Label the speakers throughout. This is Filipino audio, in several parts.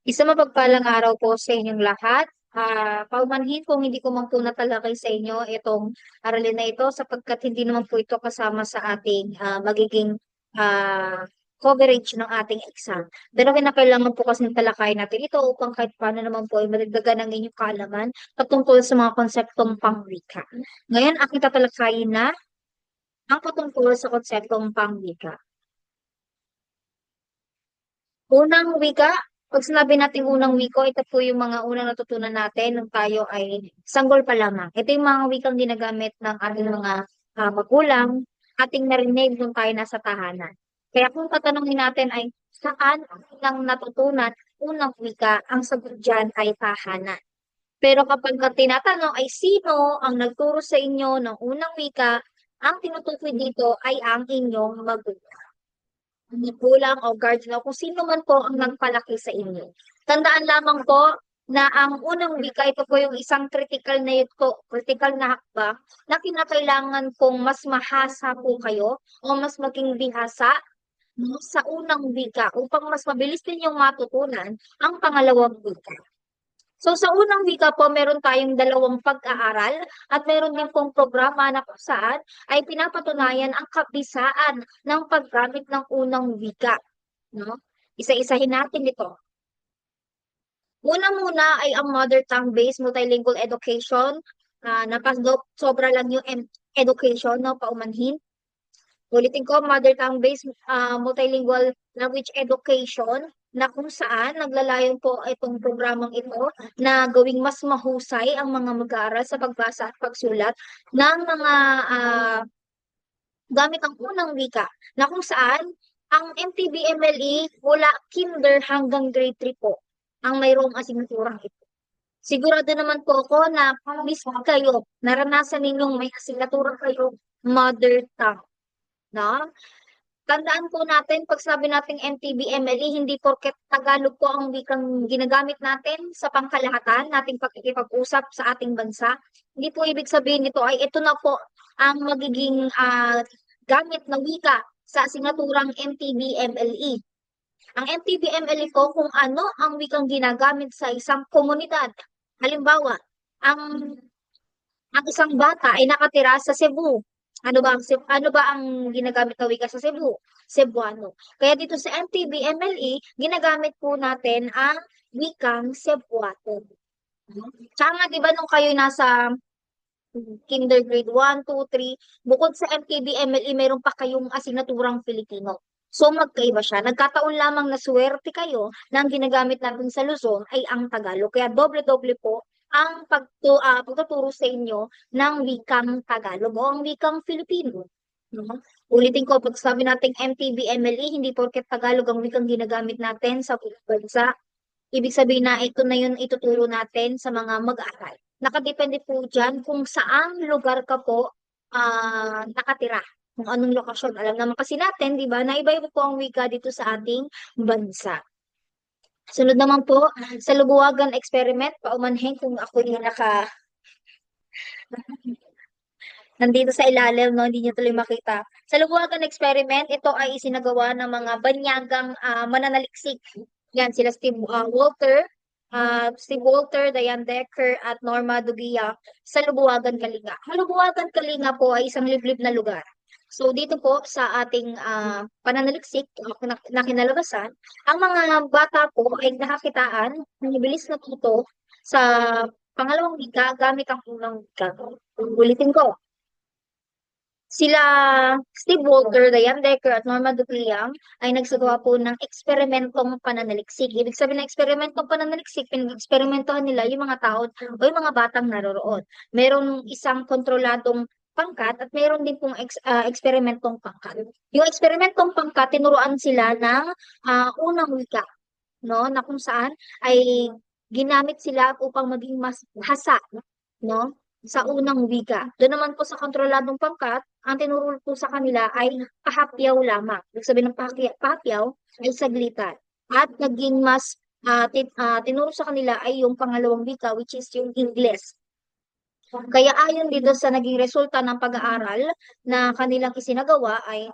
Speaker 1: Isang mapagpalang araw po sa inyong lahat. Paumanhin kung hindi ko man po natalakay sa inyo itong aralin na ito sapagkat hindi naman po ito kasama sa ating magiging ah, coverage ng ating exam. Pero kinakailangan po kasi talakayin natin ito upang kahit paano naman po ay madagdagan ang inyong kaalaman patungkol sa mga konseptong pangwika. Ngayon, aking tatalakayin na ang patungkol sa konseptong pangwika. Unang wika, pag sinabi nating unang wiko, ito po yung mga unang natutunan natin nung tayo ay sanggol pa lamang. Ito yung mga wikang ginagamit ng ating mga magulang, ating narinig nung tayo nasa tahanan. Kaya kung tatanungin natin ay saan ang unang natutunan, unang wika, ang sagot dyan ay tahanan. Pero kapag tinatanong ay sino ang nagturo sa inyo ng unang wika, ang tinutukoy dito ay ang inyong magulang, magulang o guardian o kung sino man po ang nagpalaki sa inyo. Tandaan lamang po na ang unang wika, ito po yung isang critical na hakbang na kinakailangan pong mas mahasa po kayo o mas maging bihasa no, sa unang wika upang mas mabilis ninyong matutunan ang pangalawang wika. So sa unang wika po, meron tayong dalawang pag-aaral at meron din pong programa na kung saan ay pinapatunayan ang kabisaan ng paggamit ng unang wika. No? Isa-isahin natin ito. Una muna ay ang mother tongue-based multilingual education. Sobra lang yung education, no, paumanhin. Ulitin ko, mother tongue-based multilingual language education na kung saan naglalayon po itong programang ito na gawing mas mahusay ang mga mag-aaral sa pagbasa at pagsulat ng mga gamit ang unang wika na kung saan ang MTB-MLE mula kinder hanggang grade 3 po ang mayroong asignaturang ito. Sigurado naman po ako na miss kayo, naranasan ninyong may asignatura kayo mother tongue. No? Tandaan po natin, pag sabi nating MTB-MLE, hindi porket Tagalog po ang wikang ginagamit natin sa pangkalahatan, nating pagkikipag-usap sa ating bansa. Hindi po ibig sabihin nito ay ito na po ang magiging gamit na wika sa asignaturang MTB-MLE. Ang MTB-MLE po kung ano ang wikang ginagamit sa isang komunidad. Halimbawa, ang ang isang bata ay nakatira sa Cebu. Ano ba ang ginagamit na wika sa Cebu? Cebuano. Kaya dito sa MTB-MLE, ginagamit po natin ang wikang Cebuano. Tsaka nga, di ba nung kayo nasa kinder grade 1, 2, 3, bukod sa MTB-MLE, meron pa kayong asignaturang Filipino. So magkaiba siya. Nagkataon lamang na swerte kayo na ang ginagamit natin sa Luzon ay ang Tagalog. Kaya doble-doble po ang pagtuturo sa inyo ng wikang Tagalog o ang wikang Filipino. No? Ulitin ko, pag sabi natin MTB-MLE, hindi porket Tagalog ang wikang ginagamit natin sa bansa. Ibig sabihin na ito na yun ituturo natin sa mga mag-aaral. Nakadepende po dyan kung saang lugar ka po nakatira. Kung anong lokasyon. Alam naman kasi natin, di ba, na iba-iba po ang wika dito sa ating bansa. Sunod naman po, sa Lubuwagan Experiment, paumanhin kung ako yung nandito sa ilalim, no, hindi niyo tuloy makita. Sa Lubuwagan Experiment, ito ay isinagawa ng mga banyagang mananaliksik. Yan, sila Steve Walter, Diane Decker, at Norma Dugia sa Lubuwagan, Kalinga. Ang Lubuwagan, Kalinga po ay isang liblib na lugar. So, dito po sa ating pananaliksik, na kinalabasan, ang mga bata po ay nakakitaan ng mabilis na tuto sa pangalawang wika gamit ang unang wika. Ulitin ko, sila Steve Walter, Diane Decker at Norma Dupliang ay nagsagawa po ng eksperimentong pananaliksik. Ibig sabihin ng eksperimentong pananaliksik, pinag-eksperimentohan nila yung mga tao o yung mga batang naroroon. Merong isang kontroladong pangkat at meron din pong eksperimentong pangkat. Yung eksperimentong pangkat, tinuruan sila ng unang wika, no, na kung saan ay ginamit sila upang maging mas hasa, no, sa unang wika. Doon naman po sa kontroladong pangkat, ang tinuro po sa kanila ay pahapyaw lamang. Ibig sabihin ng pahapyaw ay saglitan. At naging mas tinuro sa kanila ay yung pangalawang wika, which is yung Ingles. Kaya ayon dito sa naging resulta ng pag-aaral na kanilang isinagawa ay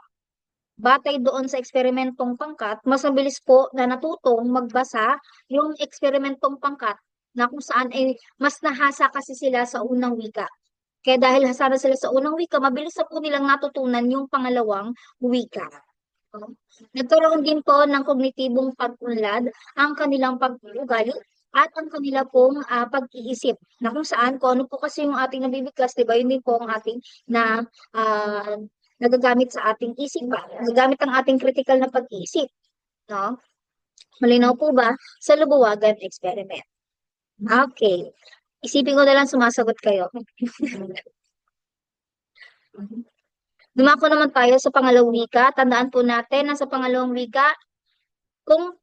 Speaker 1: batay doon sa eksperimentong pangkat, mas mabilis po na natutong magbasa yung eksperimentong pangkat na kung saan ay mas nahasa kasi sila sa unang wika. Kaya dahil hasa na sila sa unang wika, mabilis na po nilang natutunan yung pangalawang wika. No? Nagkaroon din po ng kognitibong pag-unlad ang kanilang pag-uugali at ang kanila pong pag-iisip na kung saan, kung ano po kasi yung ating nabibigkas, di ba, yun din po ang ating na ah, nagagamit sa ating isip ba? Nagagamit ang ating critical na pag-iisip. No? Malinaw po ba? Sa lubuwagan experiment. Okay. Isipin ko na lang sumasagot kayo. Dumako naman tayo sa pangalawang wika. Tandaan po natin na sa pangalawang wika, kung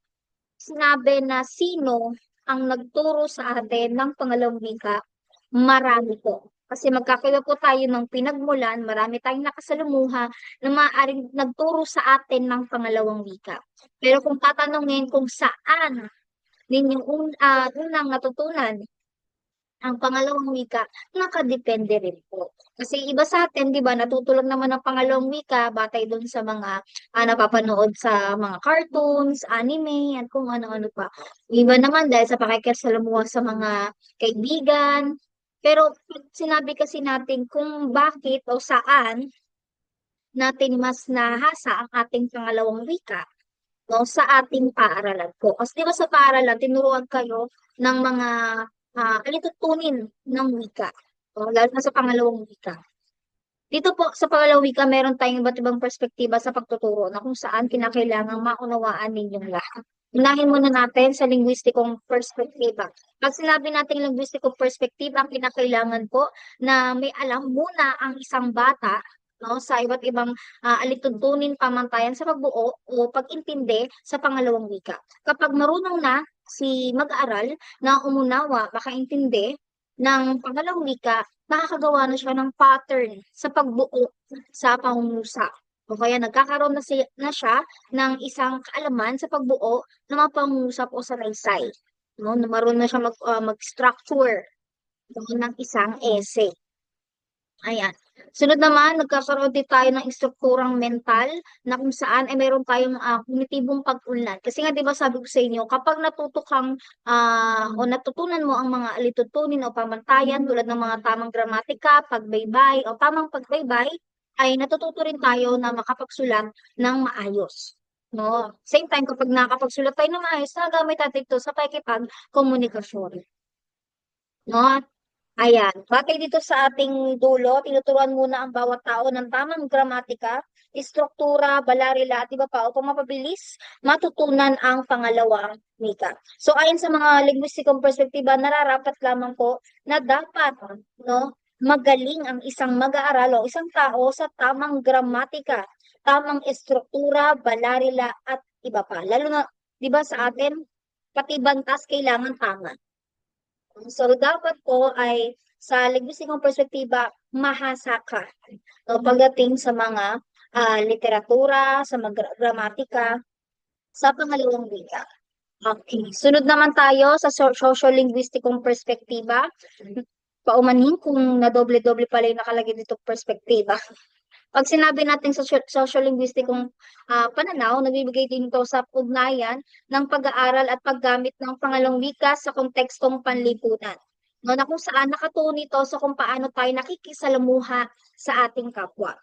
Speaker 1: sinabi na sino ang nagturo sa atin ng pangalawang wika, marami po. Kasi magkakaroon po tayo ng pinagmulan, marami tayong nakasalumuha na maaaring nagturo sa atin ng pangalawang wika. Pero kung tatanungin kung saan ninyong unang natutunan ang pangalawang wika, nakadepende rin po. Kasi iba sa atin, di ba, natutulog naman ang pangalawang wika batay doon sa mga napapanood sa mga cartoons, anime, at kung ano-ano pa. Iba naman dahil sa pakikisalamuha sa mga kaibigan. Pero pag sinabi kasi natin kung bakit o saan natin mas nahasa ang ating pangalawang wika, no, sa ating paaralan po. Kasi di ba sa paaralan, tinuruan kayo ng mga alitutunin ng wika. O, lalo na sa pangalawang wika. Dito po sa pangalawang wika, meron tayong iba't ibang perspektiba sa pagtuturo na kung saan kinakailangang maunawaan ninyong lahat. Unahin muna natin sa linguistikong perspektiba. Pag sinabi natin linguistikong perspektiba, ang kinakailangan po na may alam muna ang isang bata, no, sa iba't ibang alituntunin pamantayan sa pagbuo o pag-intindi sa pangalawang wika. Kapag marunong na si mag-aaral na umunawa, makaintindi ng pangalawang wika, nakakagawa na siya ng pattern sa pagbuo sa pangungusap. O kaya nagkakaroon na siya ng isang kaalaman sa pagbuo ng mga pangungusap o salaysay. No? Na marunong na siya mag-structure, no, ng isang essay. Ayan. Sunod naman, nagkakaroon din tayo ng strukturang mental na kung saan ay mayroon tayong kognitibong pag-unlad. Kasi nga, di ba sabi ko sa inyo, kapag natuto kang o natutunan mo ang mga alitutunin o pamantayan tulad ng mga tamang gramatika, pagbaybay o tamang pagbaybay, ay natututo rin tayo na makapagsulat ng maayos. No? Same time, kapag nakakapagsulat tayo ng maayos, nagamit natin ito sa pakikipag-komunikasyon. No? Ayan, batay dito sa ating dulo, tinuturuan muna ang bawat tao ng tamang gramatika, istruktura, balarila, at iba pa upang mapabilis matutunan ang pangalawang wika. So ayon sa mga linguistikong perspektiba, nararapat lamang po na dapat, no, magaling ang isang mag-aaral o isang tao sa tamang gramatika, tamang istruktura, balarila, at iba pa. Lalo na, di ba sa atin, pati bantas kailangan tama. So, dapat po ay sa linguistikong perspektiba, mahasa ka. So, pagdating sa mga literatura, sa mga gramatika, sa pangalawang wika. Okay. Sunod naman tayo sa social-linguistikong perspektiba. Paumanhin kung nadoble-doble pala yung nakalagay dito perspektiba. Pag sinabi natin sa social-linguistikong pananaw, nagbibigay din ito sa ugnayan ng pag-aaral at paggamit ng pangalawang wika sa kontekstong panlipunan. No, na kung saan nakatuon ito sa kung paano tayo nakikisalamuha sa ating kapwa.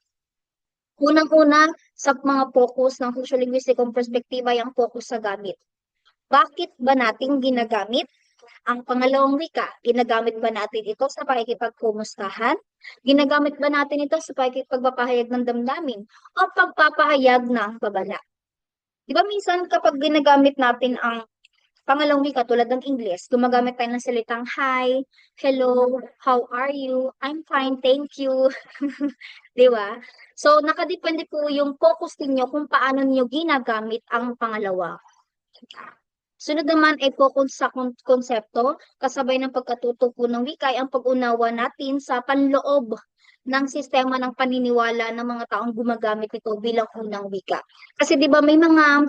Speaker 1: Unang-una, sa mga focus ng social-linguistikong perspektiba, yung focus sa gamit. Bakit ba natin ginagamit ang pangalawang wika? Ginagamit ba natin ito sa pakikipagkumustahan? Ginagamit ba natin ito sa pakikipagpapahayag ng damdamin o pagpapahayag ng babala? Di ba minsan kapag ginagamit natin ang pangalawang wika tulad ng English, gumagamit tayo ng salitang hi, hello, how are you, I'm fine, thank you. Di ba? So, nakadepende po yung focus ninyo kung paano niyo ginagamit ang pangalawa. Sunod naman ay focus sa konsepto, kasabay ng pagkatuto po ng wika ay ang pag-unawa natin sa panloob ng sistema ng paniniwala ng mga taong gumagamit nito bilang unang wika. Kasi di ba may mga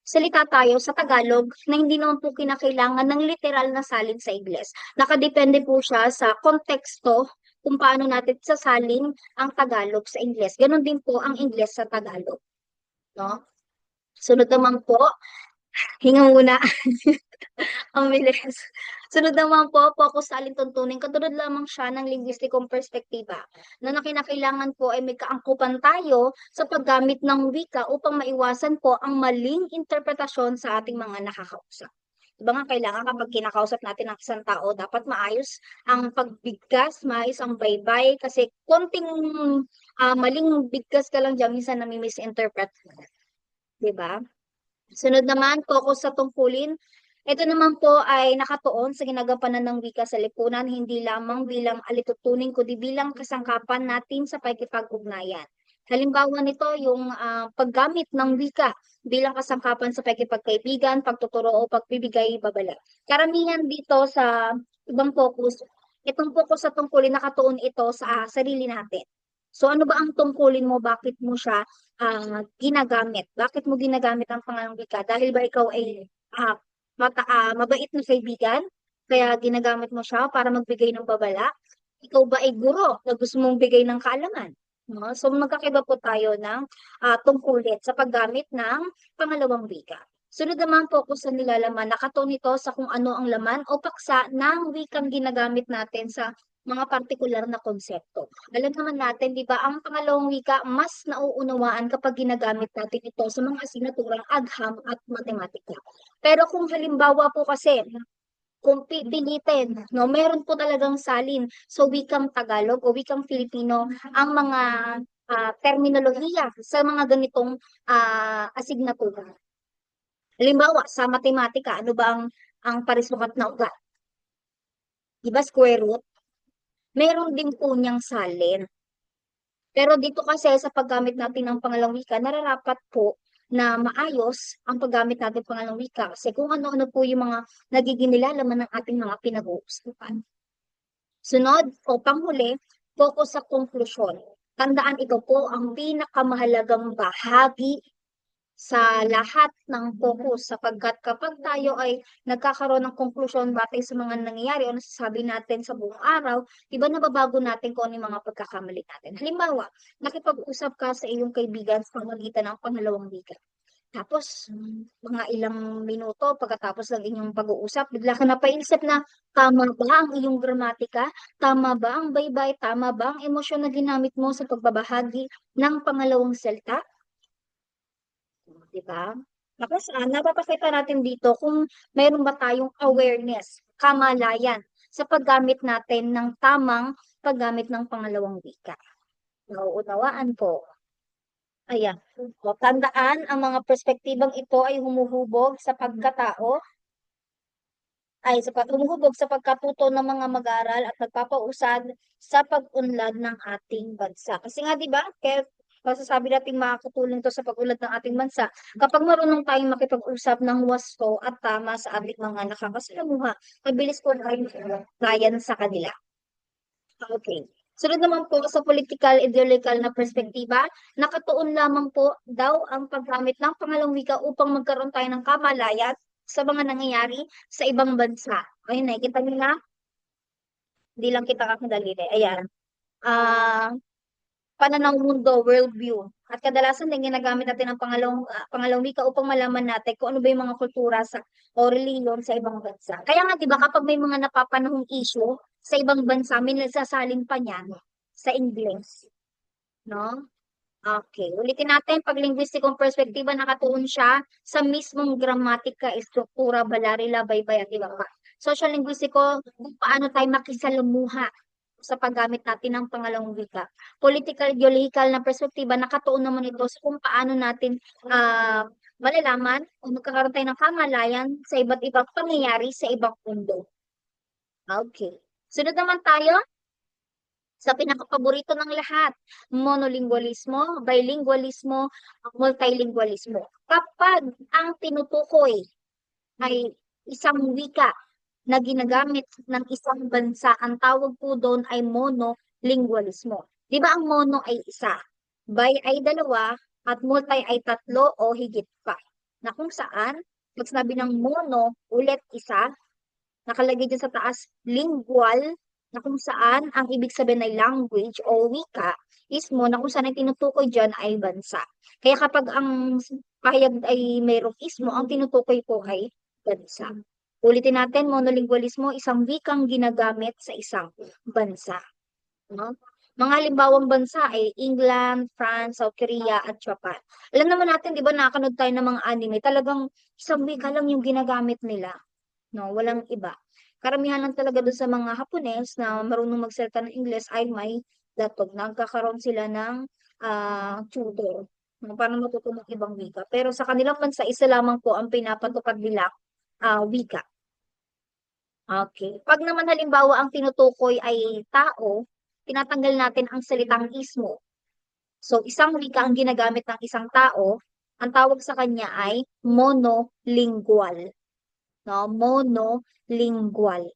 Speaker 1: salita tayo sa Tagalog na hindi naman po kinakailangan ng literal na salin sa Ingles. Nakadepende po siya sa konteksto kung paano natin sasalin ang Tagalog sa Ingles. Ganon din po ang Ingles sa Tagalog. no? Sunod naman po, hinga muna. Ang bilis. Sunod naman po, focus sa alintuntunin. Katulad lamang siya ng linguistikong perspektiba na kinakailangan po ay may kaangkupan tayo sa paggamit ng wika upang maiwasan po ang maling interpretasyon sa ating mga nakakausap. Diba nga, kailangan kapag kinakausap natin ang isang tao, dapat maayos ang pagbigkas, maayos ang baybay, kasi konting maling bigkas ka lang dyan, minsan nami-misinterpret. Diba? Sunod naman, focus sa tungkulin. Ito naman po ay nakatuon sa ginagampanan ng wika sa lipunan, hindi lamang bilang alitutunin, kundi bilang kasangkapan natin sa pakikipag-ugnayan. Halimbawa nito, yung paggamit ng wika bilang kasangkapan sa pakikipagkaibigan, pagtuturo o pagbibigay babala. Karamihan dito sa ibang focus, itong focus sa tungkulin, nakatuon ito sa sarili natin. So ano ba ang tungkulin mo? Bakit mo siya ginagamit? Bakit mo ginagamit ang pangalang wika? Dahil ba ikaw ay mabait na kaibigan? Kaya ginagamit mo siya para magbigay ng babala? Ikaw ba ay guro na gusto mong bigay ng kaalaman? No? So magkakaiba po tayo ng tungkulin sa paggamit ng pangalawang wika. Sunod naman focus sa nilalaman. Nakatuon ito sa kung ano ang laman o paksa ng wikang ginagamit natin sa mga partikular na konsepto. Alam naman natin, di ba, ang pangalawang wika mas nauunawaan kapag ginagamit natin ito sa mga asignaturang agham at matematika. Pero kung halimbawa po kasi, kung pipilitin, no, meron po talagang salin so wikang Tagalog o wikang Filipino ang mga terminolohiya sa mga ganitong asignatura. Halimbawa, sa matematika, ano ba ang parisukat na ugat? Di ba square root? Meron din po niyang salin. Pero dito kasi sa paggamit natin ng pangalawang wika, nararapat po na maayos ang paggamit natin ng pangalawang wika kasi kung ano-ano po yung mga nagiging nilalaman ng ating mga pinag-uusapan. Sunod o panghuli, focus sa konklusyon. Tandaan, ito po ang pinakamahalagang bahagi sa lahat ng focus sapagkat kapag tayo ay nagkakaroon ng konklusyon batay sa mga nangyayari o nasasabi natin sa buong araw, iba nababago natin kung ano yung mga pagkakamali natin. Halimbawa, nakipag-usap ka sa iyong kaibigan sa pamamagitan ng pangalawang wika. Tapos, mga ilang minuto pagkatapos ng inyong pag-uusap, bigla ka napaisip na tama ba ang iyong gramatika? Tama ba ang baybay? Tama ba ang emosyon na ginamit mo sa pagbabahagi ng pangalawang salita? Diba? Tapos, napapakita natin dito kung mayroon ba tayong awareness, kamalayan, sa paggamit natin ng tamang paggamit ng pangalawang wika. Nauunawaan po. Ayan. O, tandaan, ang mga perspektibang ito ay humuhubog sa pagkatao, humuhubog sa pagkatuto ng mga mag-aaral at nagpapausad sa pag-unlad ng ating bansa. Kasi nga, di ba, kaya masasabi natin makakatulong to sa pag-unlad ng ating bansa kapag marunong tayong makipag-usap ng wasto at tama sa ating mga nakakasalamuha, mabilis po tayong rayan sa kanila. Okay. Sunod naman po sa political, ideological na perspektiba, nakatuon lamang po daw ang paggamit ng pangalawang wika upang magkaroon tayo ng kamalayan sa mga nangyayari sa ibang bansa. Ayun, nakikita niyo na? Hindi lang kita kakadaliri. Ayan. Ah, pananaw mundo, worldview. At kadalasan din ginagamit natin ang pangalawang wika upang malaman natin kung ano ba yung mga kultura o reliyon sa ibang bansa. Kaya nga, di ba, kapag may mga napapanahong issue sa ibang bansa, may nagsasalin pa niyan sa English. No? Okay. Ulitin natin, pag linguistikong perspektiba, nakatuon siya sa mismong gramatika, estruktura, balarila, baybay, at iba pa. Social linguistiko, kung paano tayo makisalamuha sa paggamit natin ng pangalawang wika. Political, ideological na perspektiba, nakatuon naman ito sa kung paano natin malalaman o magkakaroon tayo ng kamalayan sa iba't ibang pangyayari sa ibang mundo. Okay. Sunod naman tayo sa pinakapaborito ng lahat, monolingualismo, bilingualismo, multilingualismo. Kapag ang tinutukoy ay isang wika na ginagamit ng isang bansa, ang tawag po doon ay monolingualismo. Di ba ang mono ay isa, bi ay dalawa, at multi ay tatlo o higit pa. Na kung saan, pag sinabi ng mono, ulit isa, nakalagay dyan sa taas, lingual, na kung saan ang ibig sabihin ay language o wika ismo na kung saan ang tinutukoy dyan ay bansa. Kaya kapag ang pahayag ay mayroong ismo, ang tinutukoy po ay bansa. Ulitin natin, monolingualismo, isang wikang ginagamit sa isang bansa. No? Mga halimbawang bansa ay England, France, South Korea, at Japan. Alam naman natin, di ba, nakakanood tayo ng mga anime, talagang isang wika lang yung ginagamit nila. No, walang iba. Karamihan lang talaga doon sa mga Hapones na marunong magsalita ng Ingles ay may datog. Nagkakaroon sila ng tutor. No, para matuto ng ibang wika. Pero sa kanilang bansa, isa lamang po ang pinapatupad nila wika. Okay. Pag naman halimbawa ang tinutukoy ay tao, tinatanggal natin ang salitang ismo. So, isang wika ang ginagamit ng isang tao, ang tawag sa kanya ay monolingual. No? Monolingual.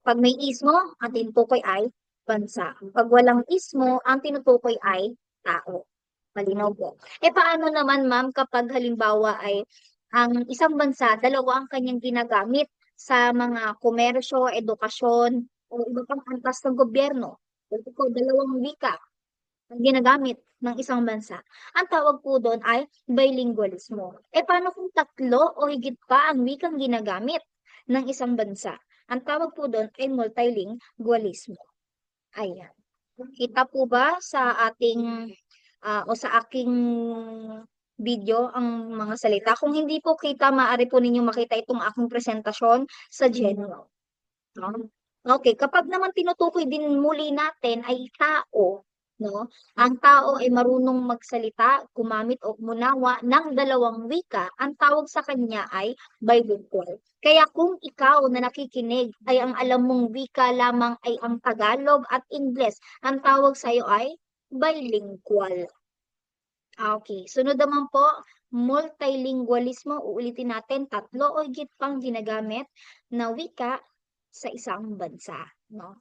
Speaker 1: Pag may ismo, ang tinutukoy ay bansa. Pag walang ismo, ang tinutukoy ay tao. Malinaw po. Paano naman ma'am kapag halimbawa ay ang isang bansa, dalawa ang kanyang ginagamit sa mga komersyo, edukasyon, o iba pang antas ng gobyerno. Ito po, dalawang wika ang ginagamit ng isang bansa. Ang tawag po doon ay bilingualismo. Paano kung tatlo o higit pa ang wikang ginagamit ng isang bansa? Ang tawag po doon ay multilingualismo. Ayan. Kita po ba sa ating o sa aking video ang mga salita? Kung hindi po kita, maaari po ninyo makita itong aking presentasyon sa Geno. No? Okay, kapag naman tinutukoy din muli natin ay tao, no? Ang tao ay marunong magsalita, gumamit o umunawa ng dalawang wika, ang tawag sa kanya ay bilingual. Kaya kung ikaw na nakikinig ay ang alam mong wika lamang ay ang Tagalog at Ingles, ang tawag sa iyo ay bilingual. Okay, sunod naman po, multilingualismo, uulitin natin, tatlo o higit pang ginagamit na wika sa isang bansa, no?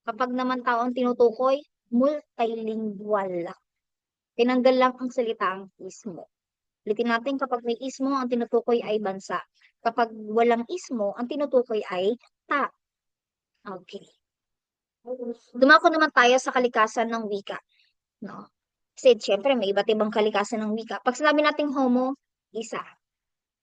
Speaker 1: Kapag naman tao ang tinutukoy, multilingual. Tinanggal lang ang salitang ismo. Ulitin natin, kapag may ismo, ang tinutukoy ay bansa. Kapag walang ismo, ang tinutukoy ay ta. Okay. Dumako naman tayo sa kalikasan ng wika, no? Kasi syempre may iba't ibang kalikasan ng wika. Pag sinabi nating homo, isa.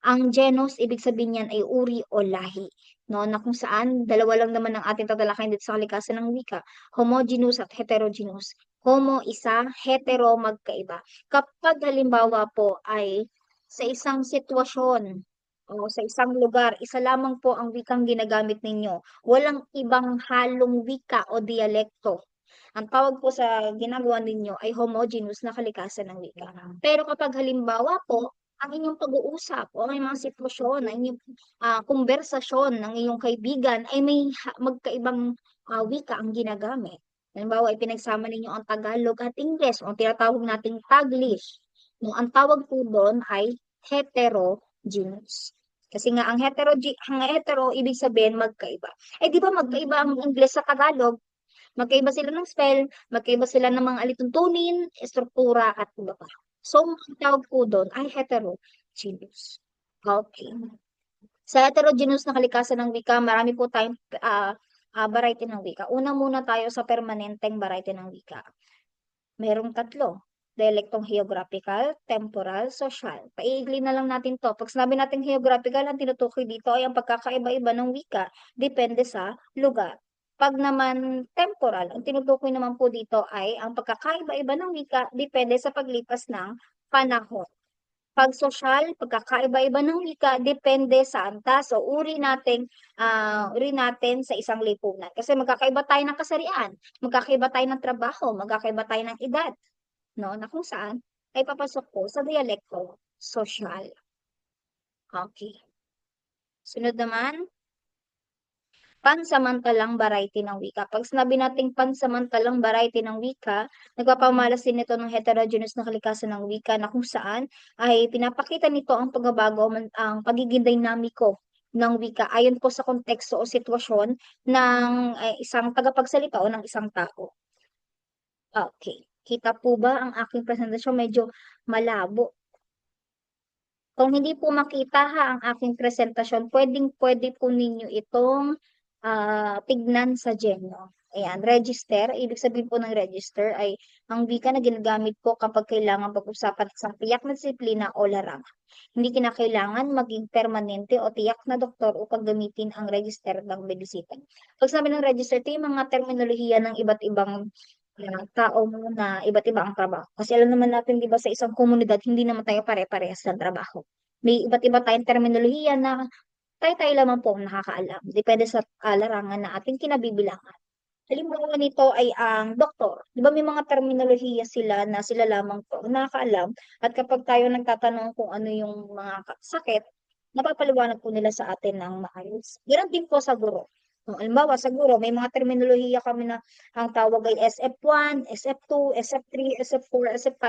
Speaker 1: Ang genus, ibig sabihin niyan ay uri o lahi. No, na kung saan, dalawa lang naman ang ating tatalakayin dito sa kalikasan ng wika. Homogeneous at heterogeneous. Homo, isa, hetero, magkaiba. Kapag halimbawa po ay sa isang sitwasyon o sa isang lugar, isa lamang po ang wikang ginagamit ninyo. Walang ibang halong wika o dialekto. Ang tawag po sa ginagawa ninyo ay homogeneous na kalikasan ng wika. Pero kapag halimbawa po, ang inyong pag-uusap o ang mga sitwasyon, ang inyong konversasyon ng iyong kaibigan ay may magkaibang wika ang ginagamit. Halimbawa, ipinagsama ninyo ang Tagalog at Ingles o ang tinatawag nating Taglish. No, ang tawag po doon ay heterogeneous. Kasi nga ang hetero ibig sabihin magkaiba. Di ba magkaiba ang Ingles sa Tagalog? Magkaiba sila ng spell, magkaiba sila ng mga alituntunin, estruktura, at iba pa. So, ang tawag po doon ay heterogeneous. Okay. Sa heterogeneous na kalikasan ng wika, marami po tayong variety ng wika. Una muna tayo sa permanenteng variety ng wika. Merong tatlo. Dialektong geographical, temporal, social. Paiigli na lang natin to. Pag sinabi natin geographical, ang tinutukoy dito ay ang pagkakaiba-iba ng wika depende sa lugar. Pag naman temporal, ang tinutukoy naman po dito ay ang pagkakaiba-iba ng wika depende sa paglipas ng panahon. Pag social, pagkakaiba-iba ng wika depende sa antas o uri natin sa isang lipunan. Kasi magkakaiba tayo ng kasarian, magkakaiba tayo ng trabaho, magkakaiba tayo ng edad, no? Na kung saan ay papasok po sa dialekto social. Okay. Sunod naman, pansamantalang variety ng wika. Pag sinabi nating pansamantalang variety ng wika, nagpapamalas din ito ng heterogeneous na kalikasan ng wika na kung saan ay pinapakita nito ang pagbabago, ang pagiging dinamiko ng wika ayon po sa konteksto o sitwasyon ng isang tagapagsalita o ng isang tao. Okay. Kita po ba ang aking presentasyon? Medyo malabo. Kung hindi po makita ha ang aking presentasyon, pwedeng-pwede po ninyo itong tignan sa Geno. Ayan, register. Ibig sabihin po ng register ay ang wika na ginagamit po kapag kailangan pag-usapan sa tiyak na disiplina o larangan. Hindi kinakailangan maging permanente o tiyak na doktor upang gamitin ang register ng medisita. Pag sabi ng register, ito yung mga terminolohiya ng iba't ibang tao mo na iba't iba ang trabaho. Kasi alam naman natin, di ba, sa isang komunidad, hindi naman tayo pare-parehas ng trabaho. May iba't iba tayong terminolohiya na tayo-tayo lamang po ang nakakaalam. Depende sa larangan na ating kinabibilangan. Halimbawa nito ay ang doktor. Di ba may mga terminolohiya sila na sila lamang po ang nakakaalam at kapag tayo nagtatanong kung ano yung mga sakit, napapaliwanag po nila sa atin ng maayos. Ganun din po sa guro. Kung halimbawa sa guro, may mga terminolohiya kami na ang tawag ay SF1, SF2, SF3, SF4, SF5,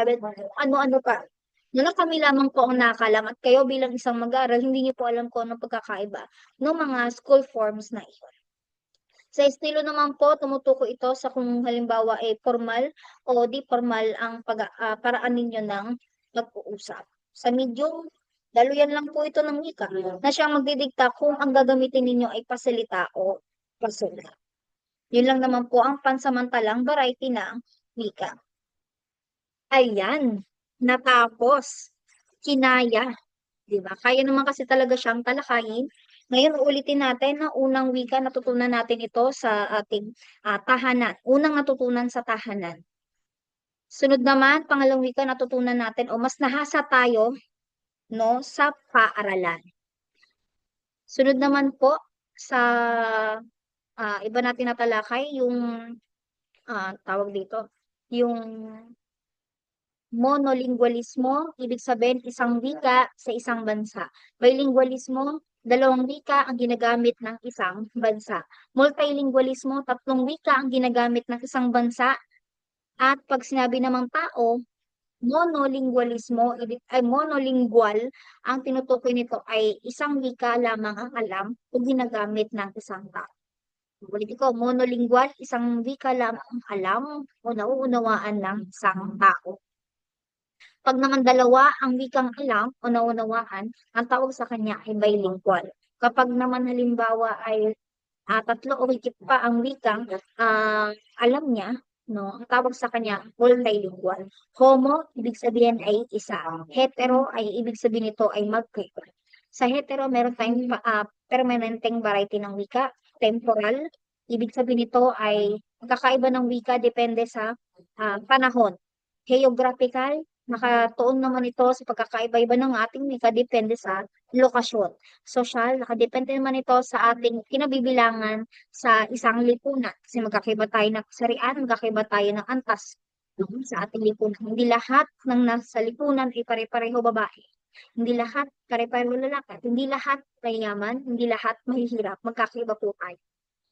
Speaker 1: ano-ano pa. Na kami lamang po ang nakakalam at kayo bilang isang mag-aaral, hindi niyo po alam kung anong pagkakaiba ng mga school forms na iyon. Sa estilo naman po, tumutukoy ito sa kung halimbawa ay formal o di formal ang paraan ninyo ng pag-uusap. Sa medium, daluyan lang po ito ng wika na siyang magdidikta kung ang gagamitin ninyo ay pasalita o pasulat. Yun lang naman po ang pansamantalang variety ng wika. Ayan, natapos. Kinaya. 'Di ba? Kaya naman kasi talaga siyang talakayin. Ngayon uulitin natin na unang wika natutunan natin ito sa ating tahanan. Unang natutunan sa tahanan. Sunod naman, pangalawang wika natutunan natin o mas nahasa tayo no sa paaralan. Sunod naman po sa iba natin natalakay yung tawag dito, yung monolingualismo, ibig sabihin isang wika sa isang bansa. Bilingualismo, dalawang wika ang ginagamit ng isang bansa. Multilingualismo, tatlong wika ang ginagamit ng isang bansa. At pag sinabi namang tao, monolingualismo, ay monolingual, ang tinutukoy nito ay isang wika lamang ang alam o ginagamit ng isang tao. Ulit ko, monolingual, isang wika lamang ang alam o nauunawaan ng isang tao. Pag naman dalawa ang wikang alam o naunawaan, ang tawag sa kanya ay bilingual. Kapag naman halimbawa ay tatlo o higit pa ang wikang alam niya, no, ang tawag sa kanya multilingual. Homo, ibig sabihin ay isa. Hetero ay ibig sabihin nito ay magkaiba. Sa hetero, meron tayong permanenteng variety ng wika. Temporal, ibig sabihin nito ay magkakaiba ng wika depende sa panahon. Geographical, nakatuon naman ito sa pagkakaiba-iba ng ating wika depende sa lokasyon. Social, nakadepende naman ito sa ating kinabibilangan sa isang lipunan. Kasi magkakaiba tayo ng kasarian, magkakaiba tayo ng antas sa ating lipunan. Hindi lahat ng nasa lipunan ay pare-pareho babae. Hindi lahat pare-pareho lalaki. Hindi lahat mayaman, hindi lahat mahihirap. Magkakaiba po tayo.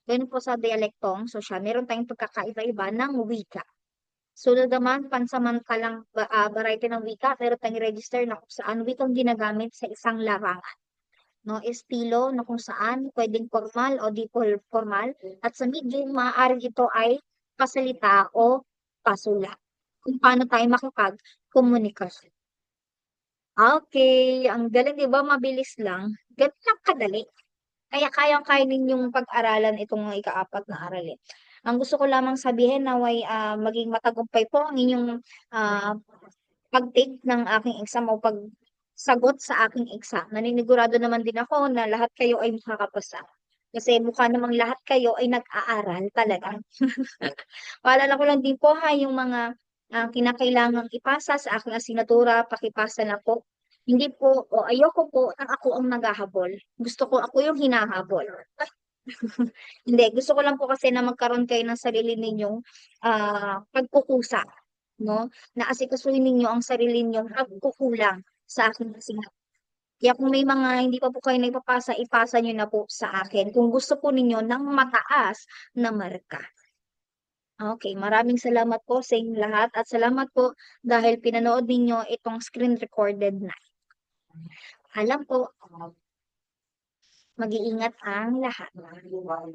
Speaker 1: Ganun po sa dialektong social, meron tayong pagkakaiba-iba ng wika. Sunod naman, pansamantalang variety ng wika, meron tayong register na kung saan wikang ginagamit sa isang larangan. No, estilo na kung saan pwedeng formal o di formal. At sa medium, maaaring ito ay pasalita o pasulat. Kung paano tayo makipag-komunikasyon. Okay, ang galing, di ba? Mabilis lang. Ganun lang kadali. Kaya kayang-kaya ninyong pag-aralan itong ikaapat na aralin. Ang gusto ko lamang sabihin naway maging matagumpay po ang inyong ah, pag-take ng aking exam o pagsagot sa aking exam. Naninigurado naman din ako na lahat kayo ay makakapasa. Kasi mukha namang lahat kayo ay nag-aaral talaga. Paalala ko lang din po ha, yung mga kinakailangang ipasa sa aking asignatura, pakipasa na po. Hindi po, o ayoko po na ako ang naghahabol. Gusto ko ako yung hinahabol. Hindi, gusto ko lang po kasi na magkaroon kayo ng sarili ninyong pagkukusa, no? Na asikasuhin ninyo ang sarili ninyong pagkukulang sa aking asignatura. Kaya kung may mga hindi pa po kayo nagpapasa, ipasa nyo na po sa akin. Kung gusto po ninyo ng mataas na marka. Okay, maraming salamat po sa inyong lahat at salamat po dahil pinanood ninyo itong screen recorded na. Alam po, mag-iingat ang lahat.